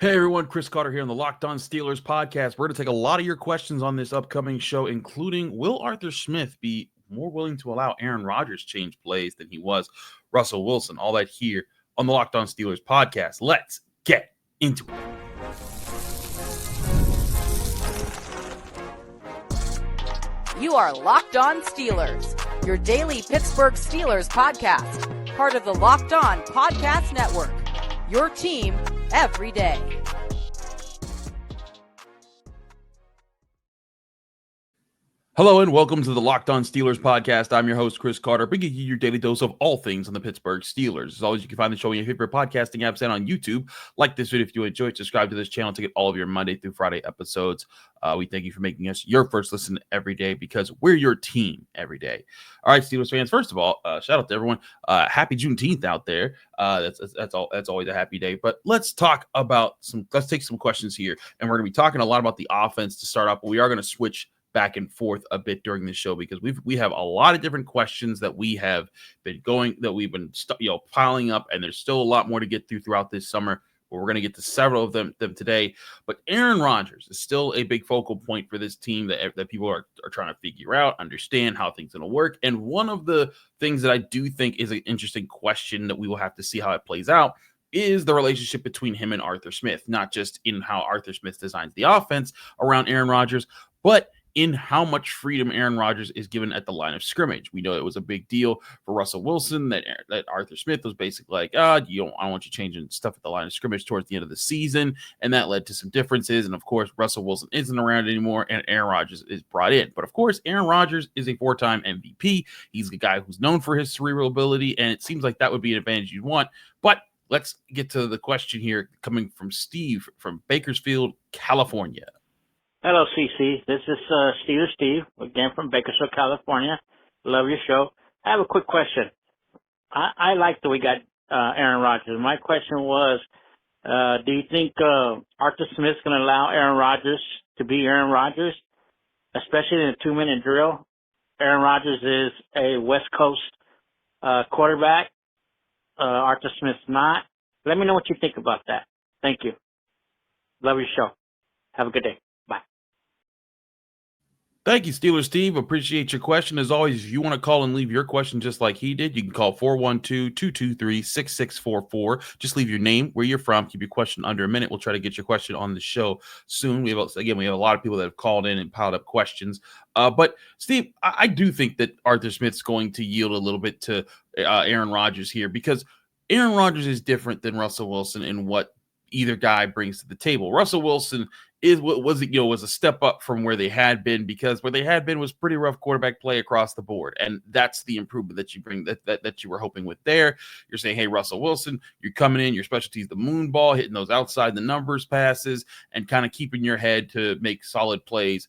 Hey everyone, Chris Carter here on the Locked On Steelers podcast. We're going to take a lot of your questions on this upcoming show, including will Arthur Smith be more willing to allow Aaron Rodgers change plays than he was Russell Wilson? All that here on the Locked On Steelers podcast. Let's get into it. You are Locked On Steelers, your daily Pittsburgh Steelers podcast, part of the Locked On Podcast Network, your team every day. Hello and welcome to the Locked On Steelers podcast. I'm your host, Chris Carter, bringing you your daily dose of all things on the Pittsburgh Steelers. As always, you can find the show on your favorite podcasting apps and on YouTube. Like this video if you enjoy it. Subscribe to this channel to get all of your Monday through Friday episodes. We thank you for making us your first listen every day because we're your team every day. All right, Steelers fans, first of all, shout out to everyone. Happy Juneteenth out there. That's always a happy day. But let's take some questions here. And we're going to be talking a lot about the offense to start off, but we are going to switch back and forth a bit during the show because we have a lot of different questions that we've been piling up, and there's still a lot more to get throughout this summer. But we're going to get to several of them today. But Aaron Rodgers is still a big focal point for this team that people are trying to figure out, understand how things are going to work. And one of the things that I do think is an interesting question that we will have to see how it plays out is the relationship between him and Arthur Smith, not just in how Arthur Smith designs the offense around Aaron Rodgers, but in how much freedom Aaron Rodgers is given at the line of scrimmage. We know it was a big deal for Russell Wilson that Arthur Smith was basically like, I don't want you changing stuff at the line of scrimmage towards the end of the season, and that led to some differences. And of course, Russell Wilson isn't around anymore, and Aaron Rodgers is brought in. But of course, Aaron Rodgers is a four-time MVP. He's the guy who's known for his cerebral ability, and it seems like that would be an advantage you'd want. But let's get to the question here coming from Steve from Bakersfield, California. Hello, CC. This is Steeler Steve, again from Bakersfield, California. Love your show. I have a quick question. I like that we got Aaron Rodgers. My question was, do you think Arthur Smith's going to allow Aaron Rodgers to be Aaron Rodgers, especially in a 2-minute drill? Aaron Rodgers is a West Coast quarterback. Arthur Smith's not. Let me know what you think about that. Thank you. Love your show. Have a good day. Bye. Thank you, Steeler Steve. Appreciate your question. As always, if you want to call and leave your question just like he did, you can call 412-223-6644. Just leave your name, where you're from. Keep your question under a minute. We'll try to get your question on the show soon. We have a lot of people that have called in and piled up questions. But, Steve, I do think that Arthur Smith's going to yield a little bit to Aaron Rodgers here because Aaron Rodgers is different than Russell Wilson in what either guy brings to the table. Russell Wilson was a step up from where they had been, because where they had been was pretty rough quarterback play across the board. And that's the improvement that you bring that you were hoping with there. You're saying, hey, Russell Wilson, you're coming in, your specialty is the moon ball, hitting those outside the numbers passes and kind of keeping your head to make solid plays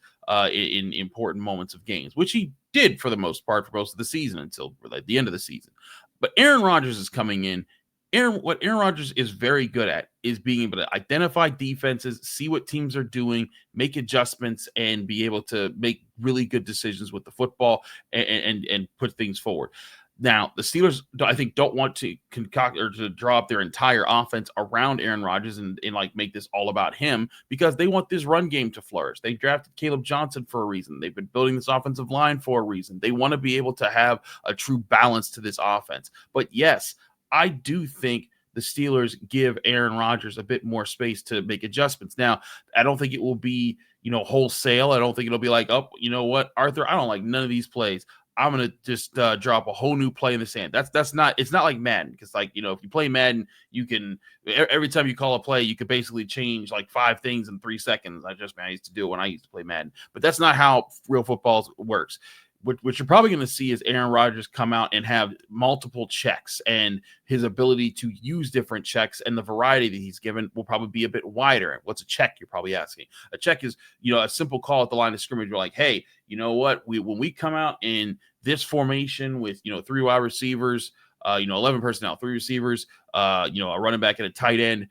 in important moments of games, which he did for the most part for most of the season until the end of the season. But Aaron Rodgers is coming in. What Aaron Rodgers is very good at is being able to identify defenses, see what teams are doing, make adjustments, and be able to make really good decisions with the football and put things forward. Now, the Steelers, I think, don't want to concoct or to draw up their entire offense around Aaron Rodgers and make this all about him, because they want this run game to flourish. They drafted Caleb Johnson for a reason. They've been building this offensive line for a reason. They want to be able to have a true balance to this offense. But yes, I do think the Steelers give Aaron Rodgers a bit more space to make adjustments. Now, I don't think it will be, wholesale. I don't think it'll be like, oh, you know what, Arthur, I don't like none of these plays. I'm going to just drop a whole new play in the sand. It's not like Madden, because if you play Madden, you can, every time you call a play, you could basically change like 5 things in 3 seconds. I used to do it when I used to play Madden, but that's not how real football works. What you're probably going to see is Aaron Rodgers come out and have multiple checks, and his ability to use different checks and the variety that he's given will probably be a bit wider. What's a check, you're probably asking? A check is, a simple call at the line of scrimmage. You're like, hey, you know what? When we come out in this formation with, 3 wide receivers, 11 personnel, 3 receivers, a running back and a tight end.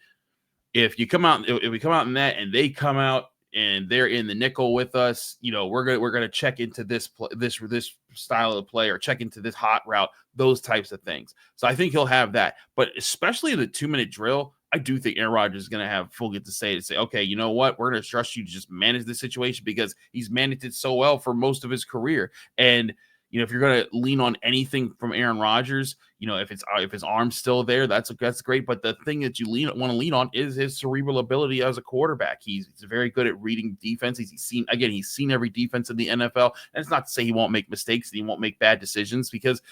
If we come out in that and they come out and they're in the nickel with us, we're gonna check into this style of play, or check into this hot route, those types of things. So I think he'll have that, but especially in the 2-minute drill, I do think Aaron Rodgers is going to have full get to say, okay, you know what? We're going to trust you to just manage the situation because he's managed it so well for most of his career. And, if you're going to lean on anything from Aaron Rodgers, if his arm's still there, that's great. But the thing that you want to lean on is his cerebral ability as a quarterback. He's very good at reading defense. He's seen every defense in the NFL. And it's not to say he won't make mistakes and he won't make bad decisions, because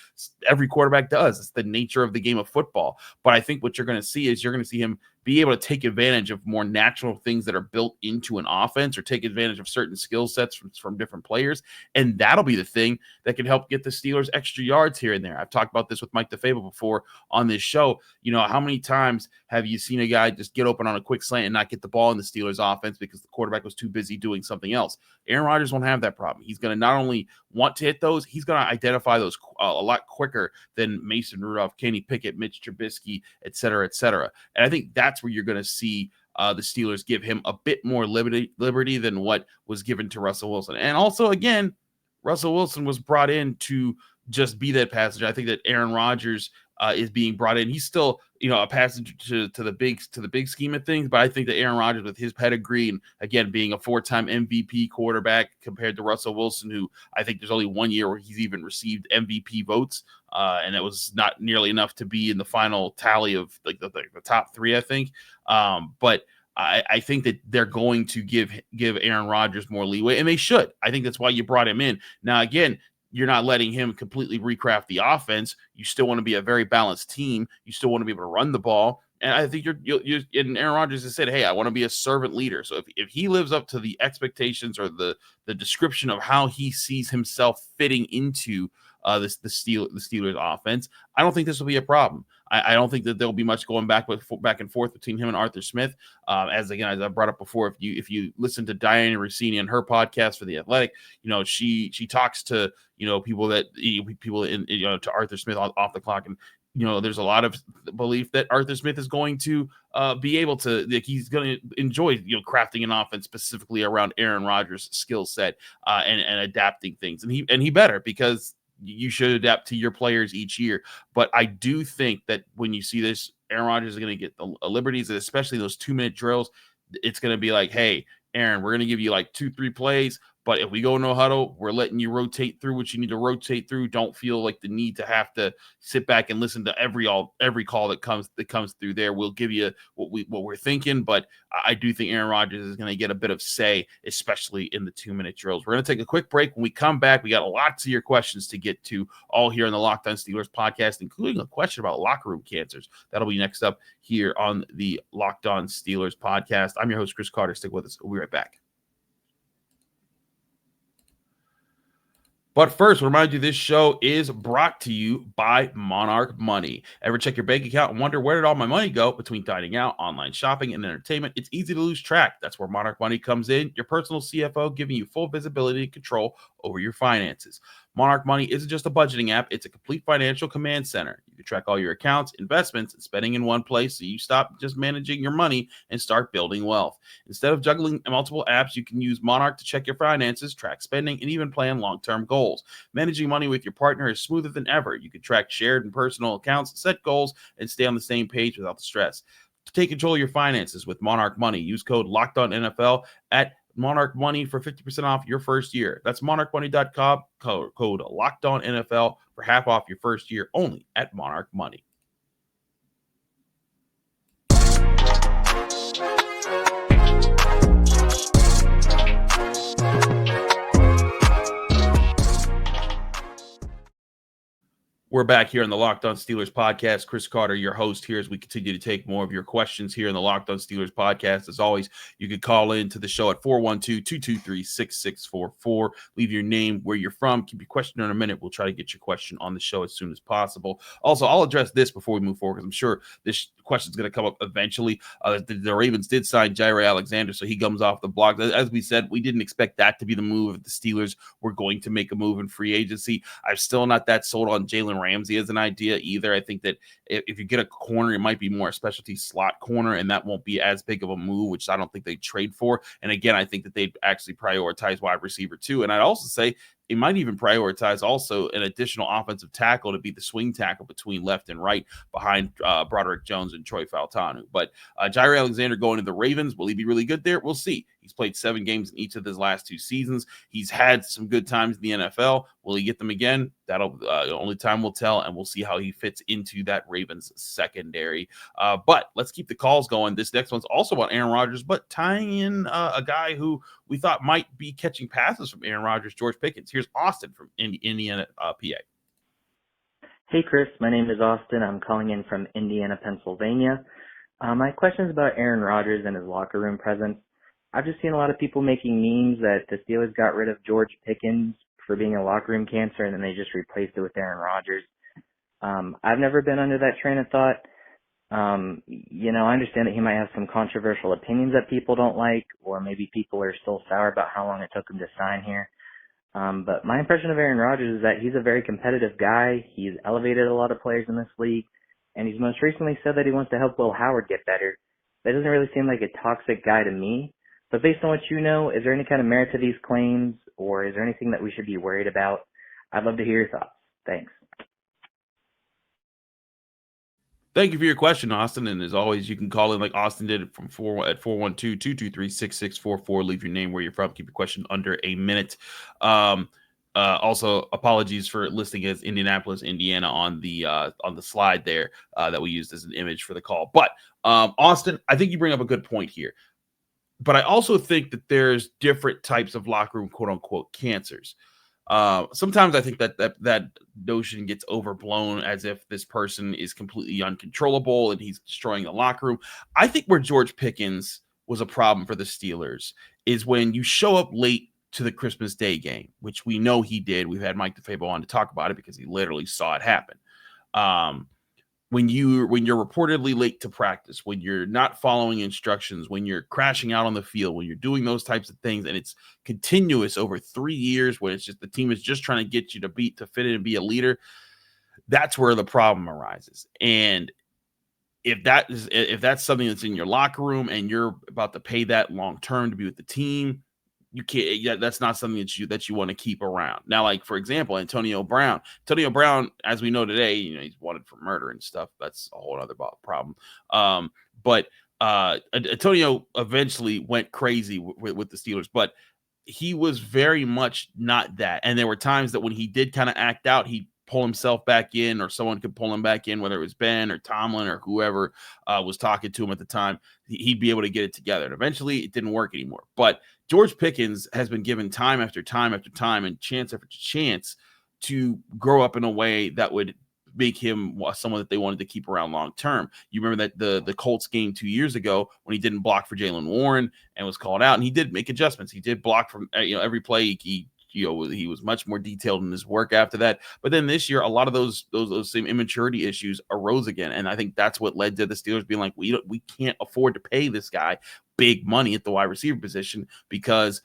every quarterback does. It's the nature of the game of football. But I think what you're going to see is him be able to take advantage of more natural things that are built into an offense, or take advantage of certain skill sets from different players. And that'll be the thing that can help get the Steelers extra yards here and there. I've talked about this with Mike DeFable before on this show. How many times have you seen a guy just get open on a quick slant and not get the ball in the Steelers offense because the quarterback was too busy doing something else? Aaron Rodgers won't have that problem. He's going to not only want to hit those, he's going to identify those a lot quicker than Mason Rudolph, Kenny Pickett, Mitch Trubisky, et cetera, et cetera. And I think that's where you're going to see the Steelers give him a bit more liberty than what was given to Russell Wilson. And also, again, Russell Wilson was brought in to just be that passenger. I think that Aaron Rodgers is being brought in. He's still, a passenger to the big scheme of things. But I think that Aaron Rodgers, with his pedigree and again being a 4-time MVP quarterback compared to Russell Wilson, who I think there's only 1 year where he's even received MVP votes, and it was not nearly enough to be in the final tally of the top three, I think. But I think that they're going to give Aaron Rodgers more leeway, and they should. I think that's why you brought him in. Now, again, you're not letting him completely recraft the offense. You still want to be a very balanced team. You still want to be able to run the ball. And I think you're and Aaron Rodgers has said, hey, I want to be a servant leader. So if he lives up to the expectations or the description of how he sees himself fitting into the Steelers offense, I don't think this will be a problem. I don't think that there'll be much going back and forth between him and Arthur Smith. As I brought up before, if you listen to Diana Rossini and her podcast for The Athletic, she talks to people to Arthur Smith off the clock, and there's a lot of belief that Arthur Smith is going to be able to, he's going to enjoy, crafting an offense specifically around Aaron Rodgers' skill set and adapting things. And he better, because you should adapt to your players each year. But I do think that when you see this, Aaron Rodgers is going to get the liberties, and especially those 2-minute drills. It's going to be like, hey, Aaron, we're going to give you like 2-3 plays, but if we go no huddle, we're letting you rotate through what you need to rotate through. Don't feel like the need to have to sit back and listen to every call that comes through there. We'll give you what we're thinking, but I do think Aaron Rodgers is going to get a bit of say, especially in the 2-minute drills. We're going to take a quick break. When we come back, we got lots of your questions to get to, all here on the Locked On Steelers podcast, including a question about locker room cancers. That'll be next up here on the Locked On Steelers podcast. I'm your host, Chris Carter. Stick with us. We'll be right back. But first, remind you, this show is brought to you by Monarch Money. Ever check your bank account and wonder, where did all my money go? Between dining out, online shopping, and entertainment, it's easy to lose track. That's where Monarch Money comes in, your personal CFO, giving you full visibility and control over your finances. Monarch Money isn't just a budgeting app, it's a complete financial command center. You can track all your accounts, investments, and spending in one place, so you stop just managing your money and start building wealth. Instead of juggling multiple apps, you can use Monarch to check your finances, track spending, and even plan long-term goals. Managing money with your partner is smoother than ever. You can track shared and personal accounts, set goals, and stay on the same page without the stress. To take control of your finances with Monarch Money, use code LOCKEDONNFL at Monarch Money for 50% off your first year. That's monarchmoney.com, code LOCKEDONNFL for half off your first year, only at Monarch Money. We're back here on the Locked On Steelers podcast. Chris Carter, your host here, as we continue to take more of your questions here in the Locked On Steelers podcast. As always, you can call in to the show at 412-223-6644. Leave your name, where you're from. Keep your question in a minute. We'll try to get your question on the show as soon as possible. Also, I'll address this before we move forward, because I'm sure this question is going to come up eventually. The Ravens did sign Jaire Alexander, so he comes off the block. As we said, we didn't expect that to be the move if the Steelers were going to make a move in free agency. I'm still not that sold on Jalen Ramsey as an idea either. I think that if you get a corner, it might be more a specialty slot corner, and that won't be as big of a move, which I don't think they trade for. And again, I think that they'd actually prioritize wide receiver too. And I'd also say, He might even prioritize also an additional offensive tackle to be the swing tackle between left and right behind Broderick Jones and Troy Fautanu. But Jair Alexander going to the Ravens, will he be really good there? We'll see. He's played 7 games in each of his last 2 seasons. He's had some good times in the NFL. Will he get them again? That'll only time will tell, and we'll see how he fits into that Ravens secondary. But let's keep the calls going. This next one's also about Aaron Rodgers, but tying in a guy who we thought might be catching passes from Aaron Rodgers, George Pickens. Here's Austin from Indiana, PA. Hey, Chris. My name is Austin. I'm calling in from Indiana, Pennsylvania. My question is about Aaron Rodgers and his locker room presence. I've just seen a lot of people making memes that the Steelers got rid of George Pickens for being a locker room cancer, and then they just replaced it with Aaron Rodgers. I've never been under that train of thought. I understand that he might have some controversial opinions that people don't like, or maybe people are still sour about how long it took him to sign here. But my impression of Aaron Rodgers is that he's a very competitive guy. He's elevated a lot of players in this league, and he's most recently said that he wants to help Will Howard get better. That doesn't really seem like a toxic guy to me. But based on what you know, is there any kind of merit to these claims, or is there anything that we should be worried about? I'd love to hear your thoughts. Thanks. Thank you for your question, Austin. And as always, you can call in like Austin did at 412-223-6644. Leave your name, where you're from. Keep your question under a minute. Also, apologies for listing as Indianapolis, Indiana on the slide there that we used as an image for the call. But Austin, I think you bring up a good point here. But I also think that there's different types of locker room, quote unquote, cancers. Sometimes I think that notion gets overblown, as if this person is completely uncontrollable and he's destroying the locker room. I think where George Pickens was a problem for the Steelers is when you show up late to the Christmas Day game, which we know he did. We've had Mike DeFabo on to talk about it because he literally saw it happen. When you're reportedly late to practice, when you're not following instructions, when you're crashing out on the field, when you're doing those types of things, and it's continuous over 3 years, when it's just the team is just trying to get you to fit in and be a leader, that's where the problem arises. And if that's something that's in your locker room and you're about to pay that long term to be with the team, you can't. Yeah, that's not something that you want to keep around. Now, like for example, Antonio Brown, as we know today, he's wanted for murder and stuff. That's a whole other problem. But Antonio eventually went crazy with the Steelers, but he was very much not that. And there were times that when he did kind of act out, he'd pull himself back in, or someone could pull him back in, whether it was Ben or Tomlin or whoever was talking to him at the time. He'd be able to get it together. And eventually it didn't work anymore. But George Pickens has been given time after time after time and chance after chance to grow up in a way that would make him someone that they wanted to keep around long term. You remember that the Colts game 2 years ago when he didn't block for Jaylen Warren and was called out, and he did make adjustments. He did block from every play. He was much more detailed in his work after that. But then this year, a lot of those same immaturity issues arose again, and I think that's what led to the Steelers being like, we can't afford to pay this guy big money at the wide receiver position, because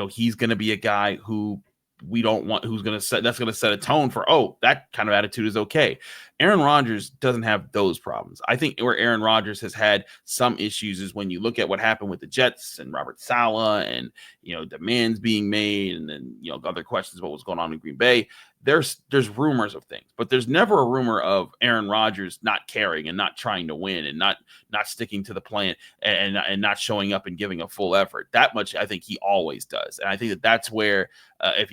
he's going to be a guy who we don't want, that's going to set a tone for, that kind of attitude is okay. Aaron Rodgers doesn't have those problems. I think where Aaron Rodgers has had some issues is when you look at what happened with the Jets and Robert Saleh and, demands being made, and then, other questions about what's going on in Green Bay. There's rumors of things, but there's never a rumor of Aaron Rodgers not caring and not trying to win and not sticking to the plan and not showing up and giving a full effort. That much I think he always does. And I think that's where if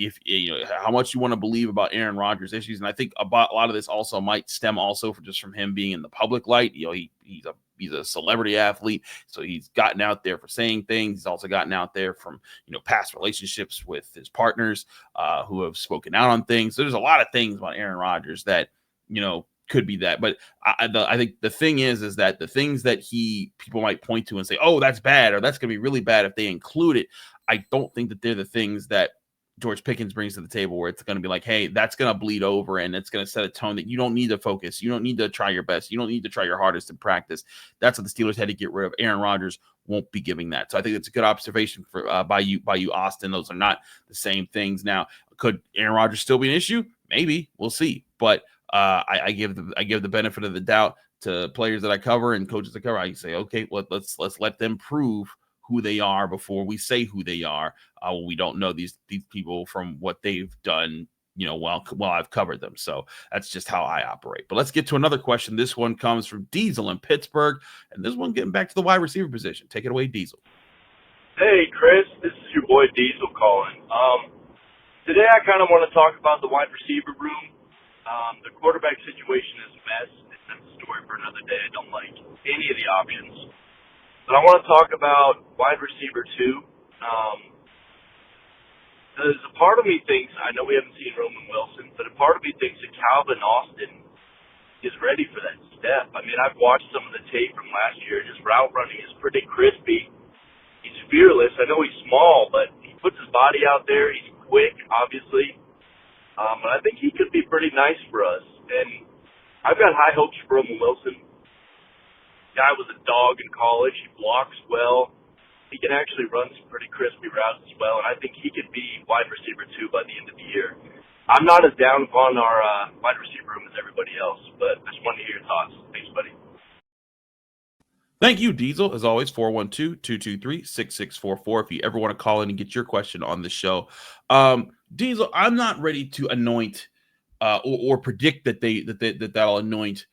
how much you want to believe about Aaron Rodgers' issues, and I think about a lot of this also might stem also from him being in the public light. He's a celebrity athlete, so he's gotten out there for saying things. He's also gotten out there from past relationships with his partners who have spoken out on things. So there's a lot of things about Aaron Rodgers that could be that. But I think the thing is that the things that people might point to and say, oh, that's bad, or that's going to be really bad if they include it, I don't think that they're the things that George Pickens brings to the table, where it's going to be like, hey, that's going to bleed over and it's going to set a tone that you don't need to focus. You don't need to try your best. You don't need to try your hardest in practice. That's what the Steelers had to get rid of. Aaron Rodgers won't be giving that. So I think that's a good observation by you, Austin. Those are not the same things. Now, could Aaron Rodgers still be an issue? Maybe. We'll see. But I give the benefit of the doubt to players that I cover and coaches that cover. I say, okay, let's let them prove who they are before we say who they are. We don't know these people from what they've done, while I've covered them. So that's just how I operate. But let's get to another question. This one comes from Diesel in Pittsburgh, and this one getting back to the wide receiver position. Take it away, Diesel. Hey, Chris, this is your boy Diesel calling. Today I kind of want to talk about the wide receiver room. The quarterback situation is a mess. That's a story for another day. I don't like any of the options. But I want to talk about wide receiver 2. There's a part of me thinks, I know we haven't seen Roman Wilson, but a part of me thinks that Calvin Austin is ready for that step. I mean, I've watched some of the tape from last year. His route running is pretty crispy. He's fearless. I know he's small, but he puts his body out there. He's quick, obviously. But I think he could be pretty nice for us. And I've got high hopes for Roman Wilson. Guy was a dog in college. He blocks well. He can actually run some pretty crispy routes as well, and I think he could be wide receiver 2 by the end of the year. I'm not as down upon our wide receiver room as everybody else, but I just wanted to hear your thoughts. Thanks, buddy. Thank you, Diesel. As always, 412-223-6644 if you ever want to call in and get your question on the show. Diesel, I'm not ready to anoint or predict that'll anoint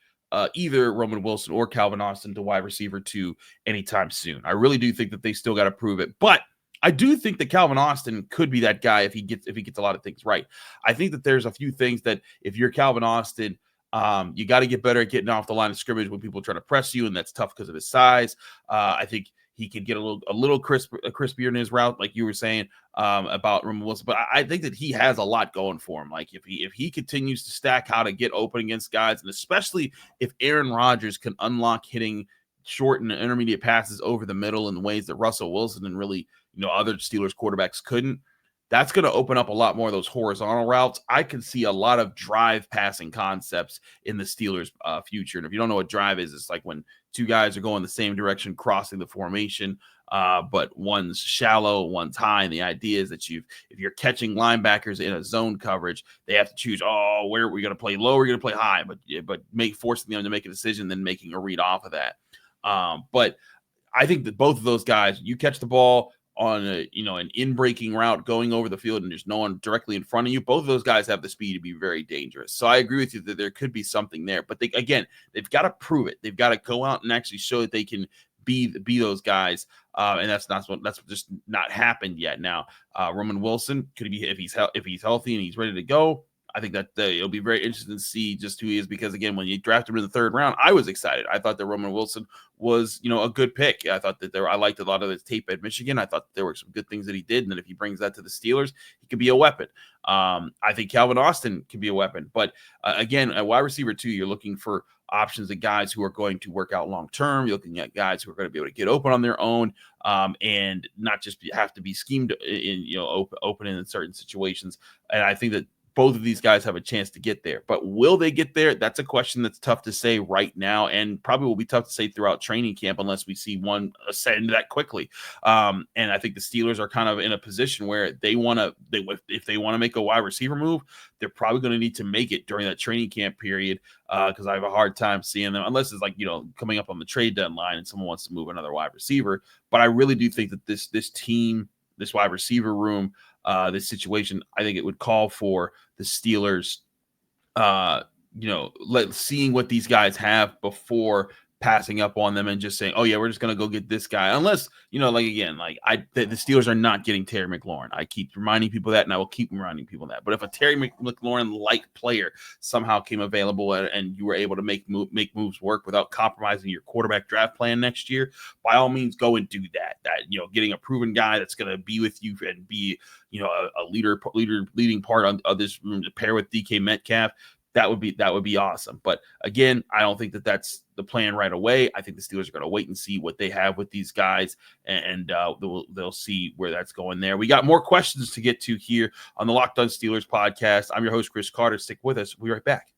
either Roman Wilson or Calvin Austin to wide receiver 2 anytime soon. I really do think that they still got to prove it, but I do think that Calvin Austin could be that guy if he gets a lot of things right. I think that there's a few things that if you're Calvin Austin, you got to get better at getting off the line of scrimmage when people try to press you, and that's tough because of his size. I think he could get a little crispier in his route, like you were saying about Roman Wilson. But I think that he has a lot going for him. Like if he continues to stack how to get open against guys, and especially if Aaron Rodgers can unlock hitting short and intermediate passes over the middle in the ways that Russell Wilson and really other Steelers quarterbacks couldn't, that's going to open up a lot more of those horizontal routes. I can see a lot of drive passing concepts in the Steelers' future. And if you don't know what drive is, it's like when two guys are going the same direction, crossing the formation, but one's shallow, one's high. And the idea is that if you're catching linebackers in a zone coverage, they have to choose, where are we going to play low, we're going to play high, but forcing them to make a decision, then making a read off of that. But I think that both of those guys, you catch the ball on an in-breaking route going over the field and there's no one directly in front of you, both of those guys have the speed to be very dangerous. So I agree with you that there could be something there, but they've got to prove it. They've got to go out and actually show that they can be those guys. And that's just not happened yet. Now, Roman Wilson, could he be, if he's healthy and he's ready to go, I think that it'll be very interesting to see just who he is, because again, when you drafted him in the 3rd round, I was excited. I thought that Roman Wilson was, a good pick. I thought that I liked a lot of his tape at Michigan. I thought there were some good things that he did, and that if he brings that to the Steelers, he could be a weapon. I think Calvin Austin can be a weapon, but again, at wide receiver 2, you're looking for options of guys who are going to work out long term. You're looking at guys who are going to be able to get open on their own, and not just have to be schemed in, open in certain situations. And I think that both of these guys have a chance to get there, but will they get there? That's a question that's tough to say right now, and probably will be tough to say throughout training camp unless we see one ascend that quickly. And I think the Steelers are kind of in a position where if they want to make a wide receiver move, they're probably going to need to make it during that training camp period, because I have a hard time seeing them, unless it's like, coming up on the trade deadline and someone wants to move another wide receiver. But I really do think that this team, this wide receiver room, this situation, I think it would call for the Steelers, seeing what these guys have before passing up on them and just saying, oh yeah, we're just going to go get this guy. Unless, the Steelers are not getting Terry McLaurin. I keep reminding people that, and I will keep reminding people that. But if a Terry McLaurin-like player somehow came available and you were able to make moves work without compromising your quarterback draft plan next year, by all means, go and do that. Getting a proven guy that's going to be with you and be, a leading part of this room to pair with DK Metcalf, that would be awesome. But again, I don't think that that's the plan right away. I think the Steelers are going to wait and see what they have with these guys, and they'll see where that's going there. We got more questions to get to here on the Locked On Steelers podcast. I'm your host, Chris Carter. Stick with us. We'll be right back.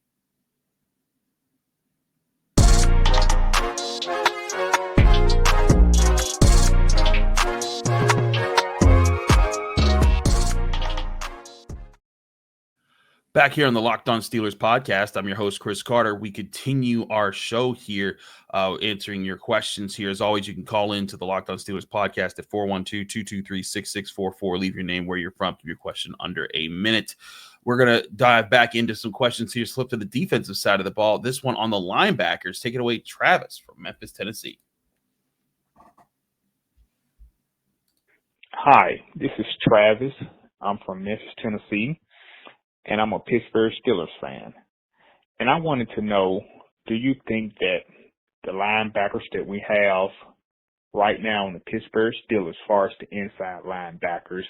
Back here on the Locked On Steelers podcast, I'm your host, Chris Carter. We continue our show here, answering your questions here. As always, you can call in to the Locked On Steelers podcast at 412-223-6644. Leave your name, where you're from, give your question under a minute. We're going to dive back into some questions here. Slip to the defensive side of the ball. This one on the linebackers. Take it away, Travis from Memphis, Tennessee. Hi, this is Travis. I'm from Memphis, Tennessee, and I'm a Pittsburgh Steelers fan. And I wanted to know, do you think that the linebackers that we have right now in the Pittsburgh Steelers, as far as the inside linebackers,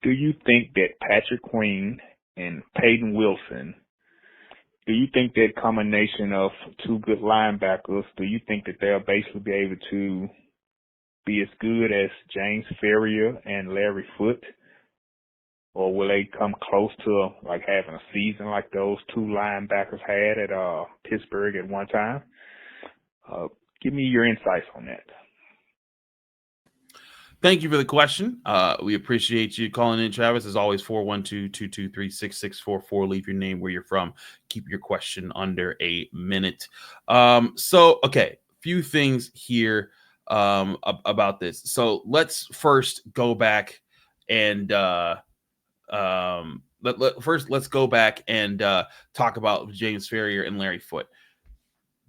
do you think that Patrick Queen and Payton Wilson, do you think that combination of two good linebackers, do you think that they'll basically be able to be as good as James Farrior and Larry Foote? Or will they come close to like having a season like those two linebackers had at Pittsburgh at one time? Give me your insights on that. Thank you for the question. We appreciate you calling in, Travis. As always, 412-223-6644. Leave your name, where you're from. Keep your question under a minute. Okay, few things here about this. So let's first go back and let's go back and talk about James Farrior and Larry Foote.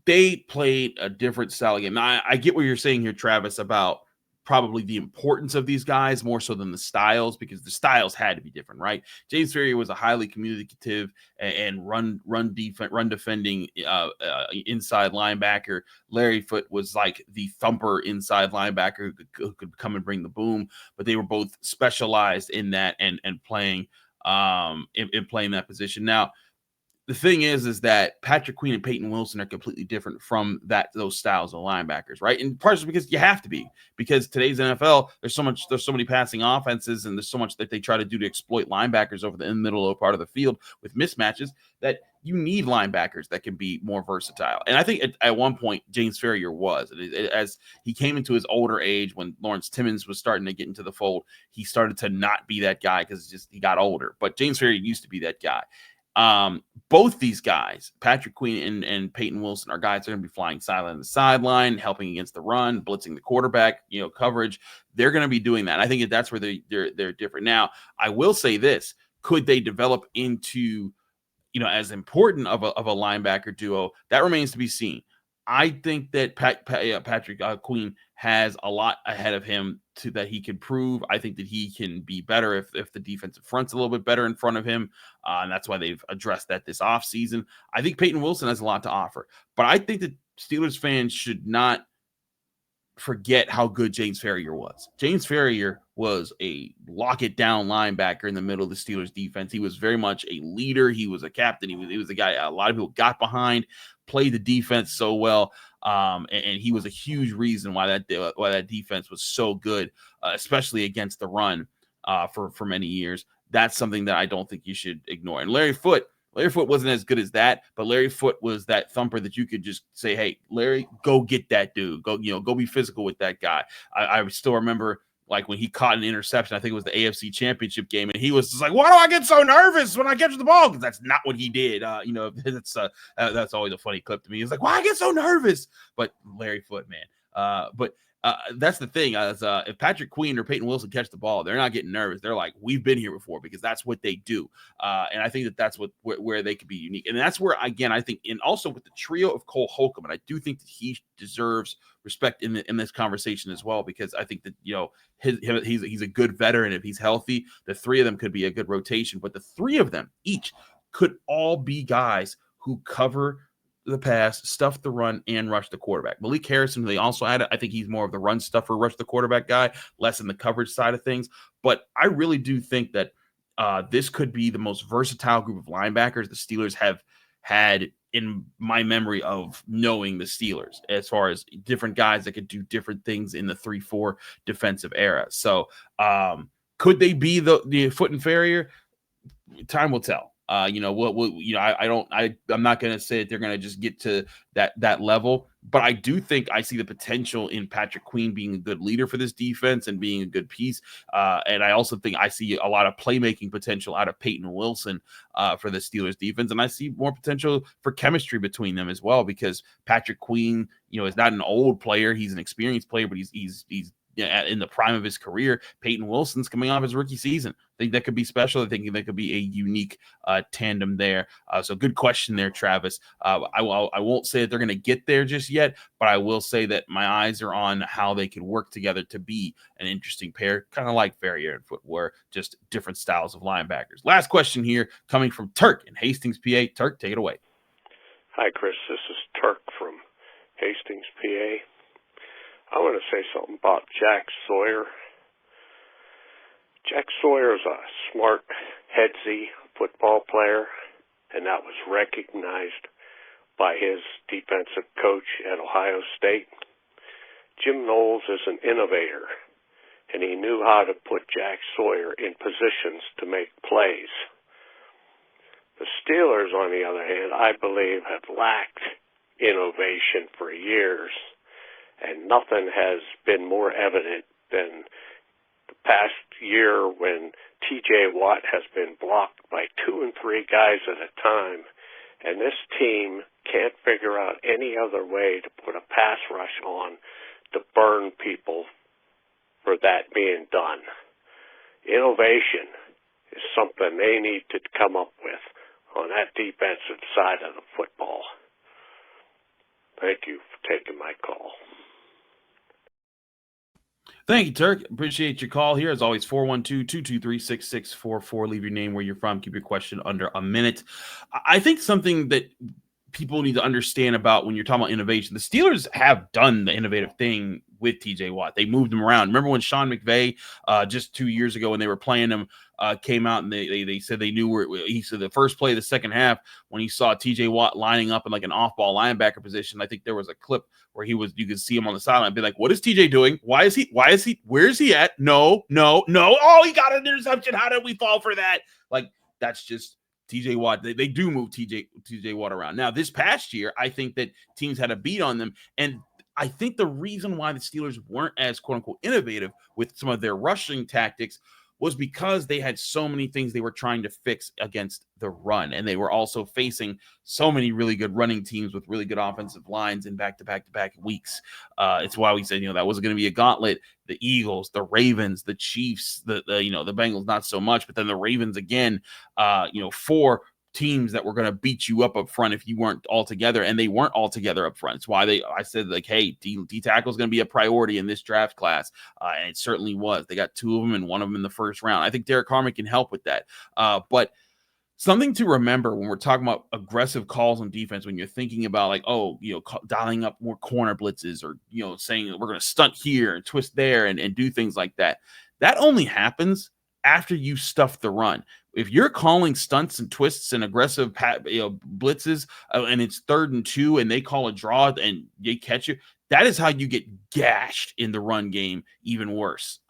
They played a different style game. Now, I get what you're saying here, Travis, about probably the importance of these guys more so than the styles, because the styles had to be different, right? James Farrior was a highly communicative and run defending inside linebacker. Larry Foote was like the thumper inside linebacker who could come and bring the boom, but they were both specialized in that and playing in playing that position. Now, the thing is that Patrick Queen and Payton Wilson are completely different from those styles of linebackers, right? And partially because you have to be, because today's NFL, there's so many passing offenses, and there's so much that they try to do to exploit linebackers over the middle part of the field with mismatches, that you need linebackers that can be more versatile. And I think at one point James Farrior was, as he came into his older age, when Lawrence Timmons was starting to get into the fold, he started to not be that guy because he got older. But James Farrior used to be that guy. Both these guys, Patrick Queen and Payton Wilson, are guys that are going to be flying sideline to sideline, helping against the run, blitzing the quarterback, coverage. They're going to be doing that. I think that's where they're different. Now, I will say this: could they develop into, as important of a linebacker duo? That remains to be seen. I think that Patrick Queen has a lot ahead of him that he can prove. I think that he can be better if the defensive front's a little bit better in front of him. And that's why they've addressed that this offseason. I think Payton Wilson has a lot to offer. But I think that Steelers fans should not forget how good James Farrior was. James Farrior was a lock-it-down linebacker in the middle of the Steelers defense. He was very much a leader. He was a captain. He was a guy a lot of people got behind, played the defense so well, and he was a huge reason why that defense was so good, especially against the run for many years. That's something that I don't think you should ignore. And Larry Foote wasn't as good as that, but Larry Foote was that thumper that you could just say, "Hey, Larry, go get that dude. Go be physical with that guy." I still remember, like, when he caught an interception, I think it was the AFC Championship game, and he was just like, "Why do I get so nervous when I catch the ball?" Because that's not what he did. That's always a funny clip to me. He's like, "Why I get so nervous?" But Larry Foote, man. That's the thing. If Patrick Queen or Payton Wilson catch the ball, they're not getting nervous. They're like, "We've been here before," because that's what they do. And I think that's where they could be unique. And that's where, again, I think, and also with the trio of Cole Holcomb, and I do think that he deserves respect in this conversation as well, because I think that he's a good veteran. If he's healthy, the three of them could be a good rotation. But the three of them each could all be guys who cover the pass, stuff the run, and rush the quarterback. Malik Harrison, who they also added, I think he's more of the run stuffer, rush the quarterback guy, less in the coverage side of things. But I really do think that this could be the most versatile group of linebackers the Steelers have had in my memory of knowing the Steelers, as far as different guys that could do different things in the 3-4 defensive era. So could they be the Foote and Farrior? Time will tell. I'm not going to say that they're going to just get to that level, but I do think I see the potential in Patrick Queen being a good leader for this defense and being a good piece. And I also think I see a lot of playmaking potential out of Payton Wilson for the Steelers defense. And I see more potential for chemistry between them as well, because Patrick Queen, is not an old player. He's an experienced player, but he's in the prime of his career. Peyton Wilson's coming off his rookie season. I think that could be special. I think that could be a unique tandem there. So good question there, Travis. I won't say that they're going to get there just yet, but I will say that my eyes are on how they could work together to be an interesting pair, kind of like Farrior and Foote were, just different styles of linebackers. Last question here coming from Turk in Hastings, PA. Turk, take it away. Hi, Chris. This is Turk from Hastings, PA. I want to say something about Jack Sawyer. Jack Sawyer is a smart, headsy football player, and that was recognized by his defensive coach at Ohio State. Jim Knowles is an innovator, and he knew how to put Jack Sawyer in positions to make plays. The Steelers, on the other hand, I believe have lacked innovation for years. And nothing has been more evident than the past year when T.J. Watt has been blocked by 2 and 3 guys at a time. And this team can't figure out any other way to put a pass rush on to burn people for that being done. Innovation is something they need to come up with on that defensive side of the football. Thank you for taking my call. Thank you, Turk. Appreciate your call here. As always, 412-223-6644. Leave your name, where you're from. Keep your question under a minute. I think something that people need to understand about when you're talking about innovation, the Steelers have done the innovative thing with T.J. Watt. They moved him around. Remember when Sean McVay, just 2 years ago when they were playing him, came out and they said they knew where he said the first play of the second half when he saw T.J. Watt lining up in like an off-ball linebacker position. I think there was a clip where you could see him on the sideline, be like, "What is T.J. doing? Where is he? Where's he at? No. Oh, he got an interception. How did we fall for that?" Like, that's just T.J. Watt. They do move T.J. Watt around. Now, this past year, I think that teams had a beat on them, and I think the reason why the Steelers weren't as quote-unquote innovative with some of their rushing tactics was because they had so many things they were trying to fix against the run. And they were also facing so many really good running teams with really good offensive lines in back-to-back weeks. It's why we said, that wasn't going to be a gauntlet. The Eagles, the Ravens, the Chiefs, the Bengals, not so much, but then the Ravens again, 4 teams that were going to beat you up front if you weren't all together, and they weren't all together up front. It's why I said, like, hey, D tackle is going to be a priority in this draft class, and it certainly was. They got 2 of them and 1 of them in the first round. I think Derek Carman can help with that. But something to remember when we're talking about aggressive calls on defense, when you're thinking about like, dialing up more corner blitzes or, saying we're going to stunt here and twist there and do things like that. That only happens after you stuff the run. If you're calling stunts and twists and aggressive blitzes and it's 3rd and 2 and they call a draw and they catch you, that is how you get gashed in the run game even worse.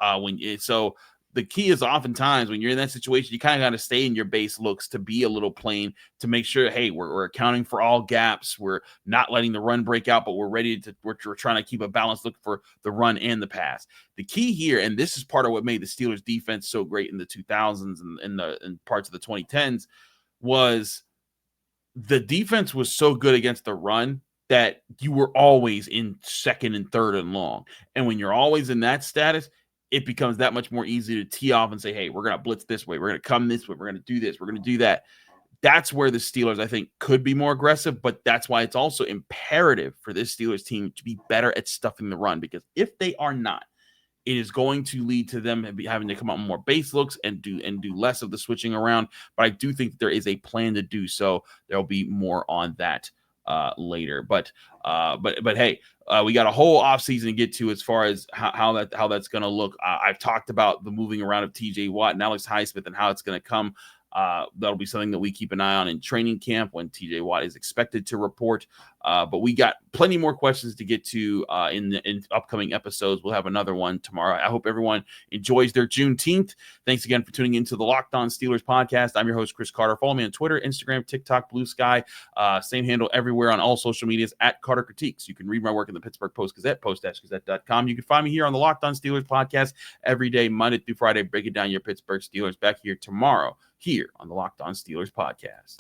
So the key is oftentimes when you're in that situation, you kind of got to stay in your base looks to be a little plain to make sure, hey, we're accounting for all gaps. We're not letting the run break out, but we're trying to keep a balanced look for the run and the pass. The key here, and this is part of what made the Steelers defense so great in the 2000s and parts of the 2010s, was the defense was so good against the run that you were always in 2nd and 3rd and long. And when you're always in that status, it becomes that much more easy to tee off and say, hey, we're going to blitz this way. We're going to come this way. We're going to do this. We're going to do that. That's where the Steelers, I think, could be more aggressive, but that's why it's also imperative for this Steelers team to be better at stuffing the run, because if they are not, it is going to lead to them having to come out more base looks and do less of the switching around. But I do think there is a plan to do so. There'll be more on that later. But hey, we got a whole offseason to get to as far as how that's going to look. I've talked about the moving around of T.J. Watt and Alex Highsmith and how it's going to come. That'll be something that we keep an eye on in training camp when TJ Watt is expected to report. But we got plenty more questions to get to in upcoming episodes. We'll have another one tomorrow. I hope everyone enjoys their Juneteenth. Thanks again for tuning into the Locked On Steelers podcast. I'm your host, Chris Carter. Follow me on Twitter, Instagram, TikTok, Blue Sky. Same handle everywhere on all social medias at Carter Critiques. You can read my work in the Pittsburgh Post-Gazette, post-gazette.com. You can find me here on the Locked On Steelers podcast every day, Monday through Friday, breaking down your Pittsburgh Steelers. Back here tomorrow, here on the Locked On Steelers podcast.